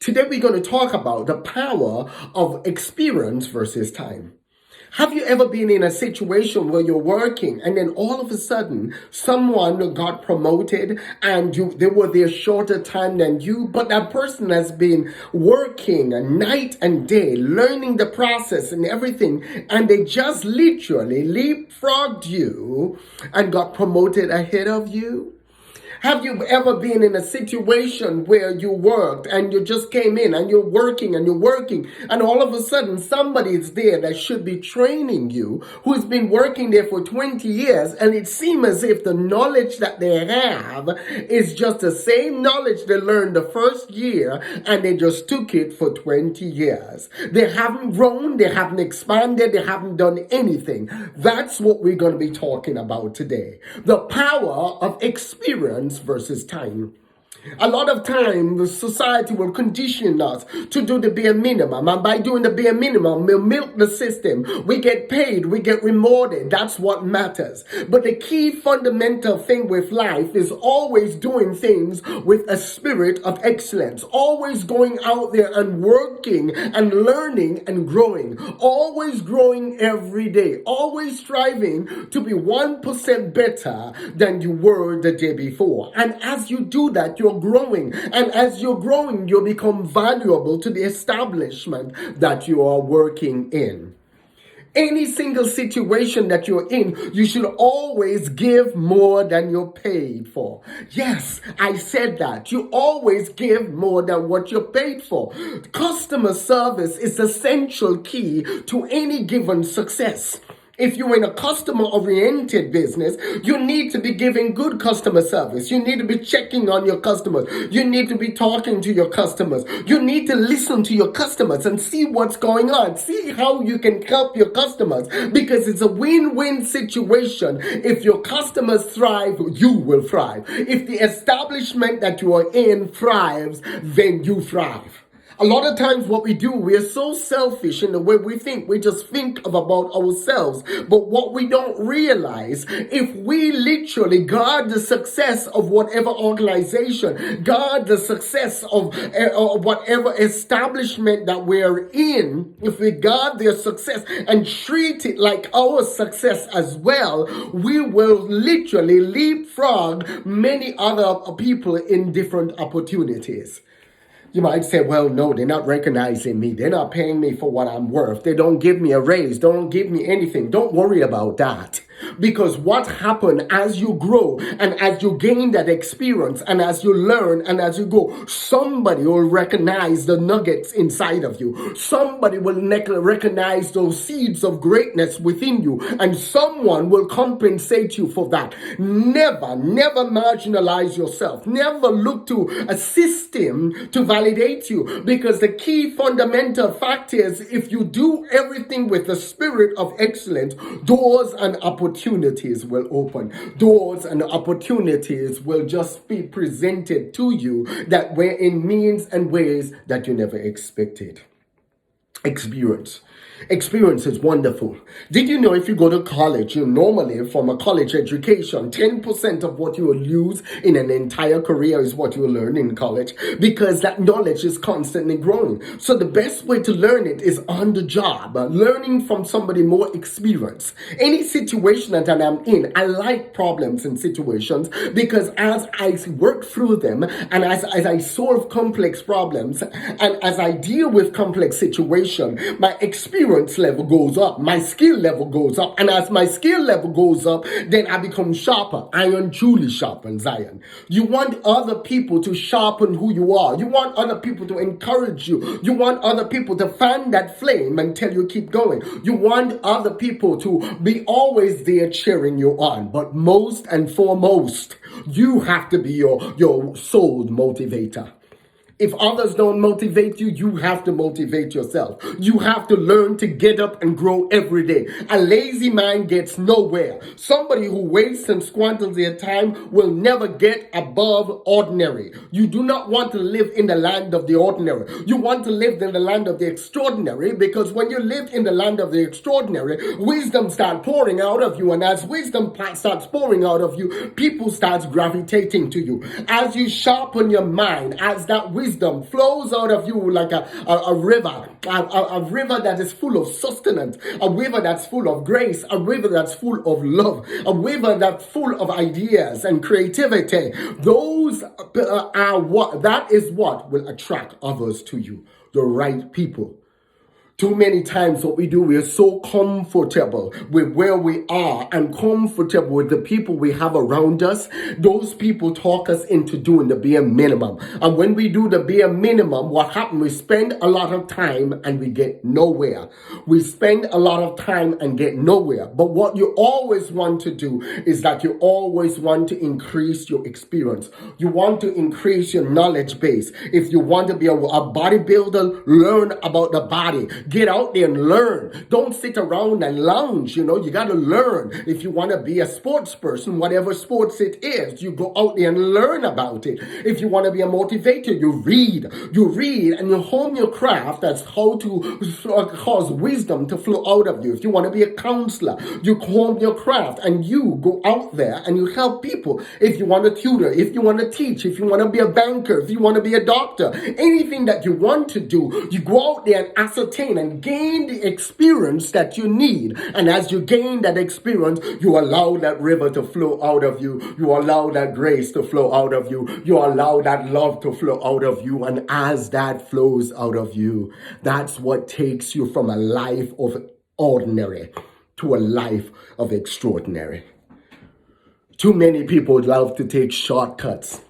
Today we're going to talk about the power of experience versus time. Have you ever been in a situation where you're working and then all of a sudden someone got promoted and they were there shorter time than you, but that person has been working night and day, learning the process and everything, and they just literally leapfrogged you and got promoted ahead of you? Have you ever been in a situation where you worked and you just came in and you're working and all of a sudden somebody is there that should be training you, who's been working there for 20 years, and it seems as if the knowledge that they have is just the same knowledge they learned the first year and they just took it for 20 years. They haven't grown, they haven't expanded, they haven't done anything. That's what we're going to be talking about today. The power of experience versus time. A lot of times, society will condition us to do the bare minimum. And by doing the bare minimum, we'll milk the system. We get paid, we get rewarded. That's what matters. But the key fundamental thing with life is always doing things with a spirit of excellence. Always going out there and working and learning and growing. Always growing every day. Always striving to be 1% better than you were the day before. And as you do that, you're growing, and as you're growing, you become valuable to the establishment that you are working in. Any single situation that you're in, you should always give more than you're paid for. Yes, I said that. You always give more than what you're paid for. Customer service is the essential key to any given success. If you're in a customer-oriented business, you need to be giving good customer service. You need to be checking on your customers. You need to be talking to your customers. You need to listen to your customers and see what's going on. See how you can help your customers, because it's a win-win situation. If your customers thrive, you will thrive. If the establishment that you are in thrives, then you thrive. A lot of times what we do, we are so selfish in the way we think. We just think about ourselves. But what we don't realize, if we literally guard the success of whatever organization, guard the success of whatever establishment that we're in, if we guard their success and treat it like our success as well, we will literally leapfrog many other people in different opportunities. You might say, well, no, they're not recognizing me. They're not paying me for what I'm worth. They don't give me a raise. Don't give me anything. Don't worry about that. Because what happens as you grow and as you gain that experience and as you learn and as you go, somebody will recognize the nuggets inside of you. Somebody will recognize those seeds of greatness within you, and someone will compensate you for that. Never marginalize yourself. Never look to a system to validate you, because the key fundamental fact is, if you do everything with the spirit of excellence, doors and opportunities will open. Doors and opportunities will just be presented to you that were in means and ways that you never expected. Experience is wonderful. Did you know if you go to college, you normally, from a college education, 10% of what you will use in an entire career is what you will learn in college, because that knowledge is constantly growing. So the best way to learn it is on the job, learning from somebody more experienced. Any situation that I'm in, I like problems and situations, because as I work through them and as I solve complex problems and as I deal with complex situations, my experience level goes up, my skill level goes up, and as my skill level goes up, then I become sharper. Iron truly sharpens iron. You want other people to sharpen who you are. You want other people to encourage you. You want other people to fan that flame and tell you keep going. You want other people to be always there cheering you on. But most and foremost, you have to be your soul motivator. If others don't motivate you, you have to motivate yourself. You have to learn to get up and grow every day. A lazy man gets nowhere. Somebody who wastes and squanders their time will never get above ordinary. You do not want to live in the land of the ordinary. You want to live in the land of the extraordinary, because when you live in the land of the extraordinary, wisdom starts pouring out of you. And as wisdom starts pouring out of you, people start gravitating to you. As you sharpen your mind, as that wisdom wisdom flows out of you like a river, a river that is full of sustenance, a river that's full of grace, a river that's full of love, a river that's full of ideas and creativity. Those that is what will attract others to you, the right people. Too many times what we do, we are so comfortable with where we are and comfortable with the people we have around us. Those people talk us into doing the bare minimum. And when we do the bare minimum, what happens? We spend a lot of time and we get nowhere. We spend a lot of time and get nowhere. But what you always want to do is that you always want to increase your experience. You want to increase your knowledge base. If you want to be a bodybuilder, learn about the body. Get out there and learn. Don't sit around and lounge. You got to learn. If you want to be a sports person, whatever sports it is, you go out there and learn about it. If you want to be a motivator, you read and you hone your craft. That's how to cause wisdom to flow out of you. If you want to be a counselor, you hone your craft and you go out there and you help people. If you want to tutor, if you want to teach, if you want to be a banker, if you want to be a doctor, anything that you want to do, you go out there and ascertain and gain the experience that you need. And as you gain that experience, you allow that river to flow out of you. You allow that grace to flow out of you. You allow that love to flow out of you. And as that flows out of you, that's what takes you from a life of ordinary to a life of extraordinary. Too many people love to take shortcuts.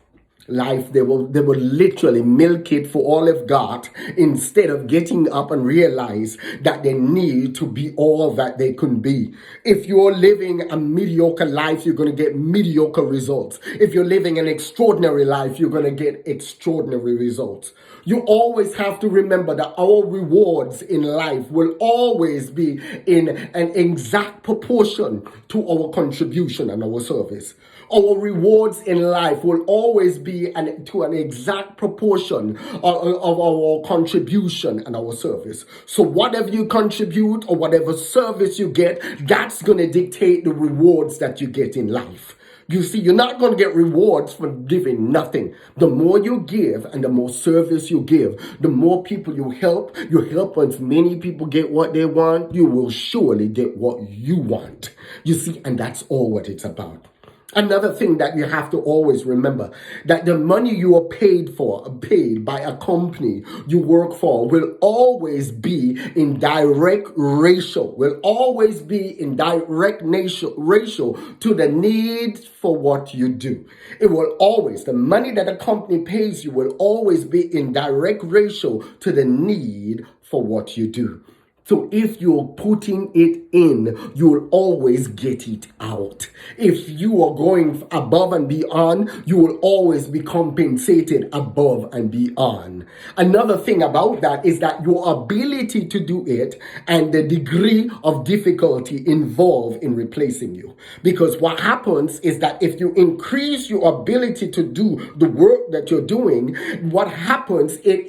Life, they will literally milk it for all they've got instead of getting up and realize that they need to be all that they can be. If you're living a mediocre life, you're going to get mediocre results. If you're living an extraordinary life, you're going to get extraordinary results. You always have to remember that our rewards in life will always be in an exact proportion to our contribution and our service. Our rewards in life will always be to an exact proportion of our contribution and our service. So whatever you contribute or whatever service you get, that's going to dictate the rewards that you get in life. You see, you're not going to get rewards for giving nothing. The more you give and the more service you give, the more people you help as many people get what they want, you will surely get what you want. You see, and that's all what it's about. Another thing that you have to always remember, that the money you are paid by a company you work for will always be in direct ratio to the need for what you do. It will always, the money that a company pays you will always be in direct ratio to the need for what you do. So if you're putting it in, you'll always get it out. If you are going above and beyond, you will always be compensated above and beyond. Another thing about that is that your ability to do it and the degree of difficulty involved in replacing you. Because what happens is that if you increase your ability to do the work that you're doing, what happens, it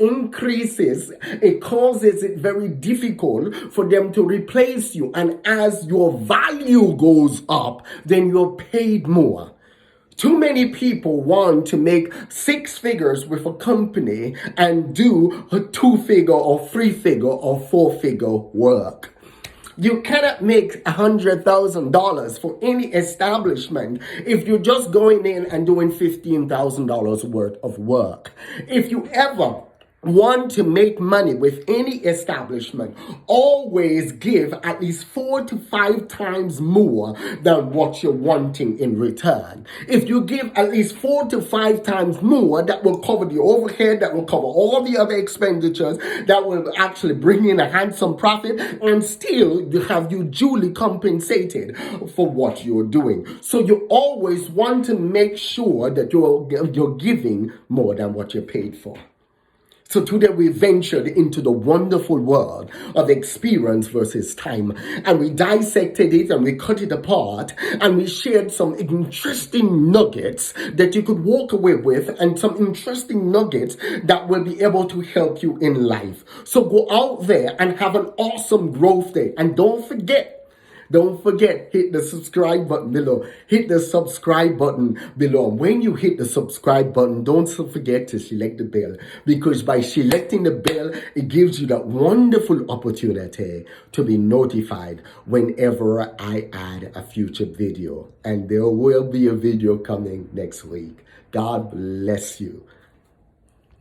causes it very difficult for them to replace you. And as your value goes up, then you're paid more. Too many people want to make 6 figures with a company and do a 2-figure or 3-figure or 4-figure work. You cannot make $100,000 for any establishment if you're just going in and doing $15,000 worth of work. If you ever want to make money with any establishment, always give at least 4 to 5 times more than what you're wanting in return. If you give at least 4 to 5 times more, that will cover the overhead, that will cover all the other expenditures, that will actually bring in a handsome profit, and still have you duly compensated for what you're doing. So you always want to make sure that you're giving more than what you're paid for. So today we ventured into the wonderful world of experience versus time, and we dissected it and we cut it apart, and we shared some interesting nuggets that you could walk away with, and some interesting nuggets that will be able to help you in life. So go out there and have an awesome growth day, and don't forget Don't forget, hit the subscribe button below. Hit the subscribe button below. When you hit the subscribe button, don't forget to select the bell, because by selecting the bell, it gives you that wonderful opportunity to be notified whenever I add a future video. And there will be a video coming next week. God bless you.